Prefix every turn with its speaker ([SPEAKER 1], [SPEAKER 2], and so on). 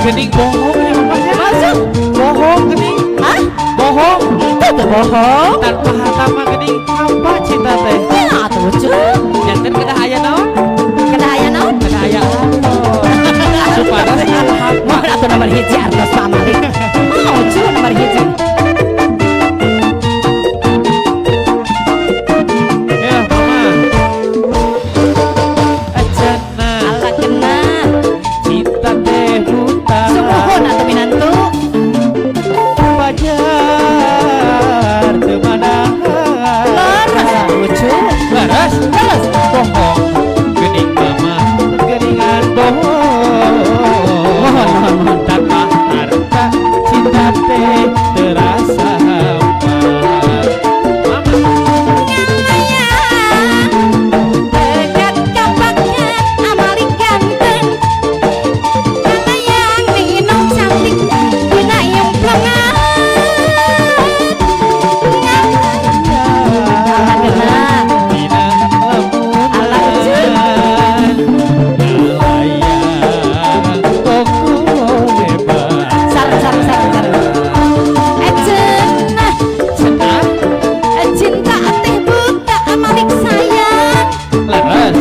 [SPEAKER 1] Gening bohong ya mamanya.
[SPEAKER 2] Masa?
[SPEAKER 1] Bohong gening.
[SPEAKER 2] Hah?
[SPEAKER 1] Bohong.
[SPEAKER 2] Itu tuh bohong.
[SPEAKER 1] Tanpa harta mah gening apa cinta teh?
[SPEAKER 2] Ya tuh cuy.
[SPEAKER 1] Jangan kena aya naon?
[SPEAKER 2] Kena aya naon?
[SPEAKER 1] Kena aya supaya
[SPEAKER 2] Mau atuh nomor hiji artos Pak Malik. Mau cuy nomor hiji.
[SPEAKER 1] ya mama. Ajana
[SPEAKER 2] Ala kena.
[SPEAKER 1] cinta teh buta.
[SPEAKER 2] Sumuhun atuh minantu.
[SPEAKER 1] Pajar teu manah.
[SPEAKER 2] Leres lucu.
[SPEAKER 1] Laras.
[SPEAKER 2] Leres.
[SPEAKER 1] Bohong gening mama geningan bohong
[SPEAKER 2] Mohon.
[SPEAKER 1] tanpa harta cinta teh terasa hampa mama
[SPEAKER 2] Dekat kapakan amalik ganteng. Mana yang minum cantik dina yang pelengan. Ala kena.
[SPEAKER 1] dina lamun
[SPEAKER 2] Ala ujung.
[SPEAKER 1] layan koko hebat
[SPEAKER 2] Salah. Cenah.
[SPEAKER 1] cenah
[SPEAKER 2] Cinta teh buta amalik sayang.
[SPEAKER 1] laras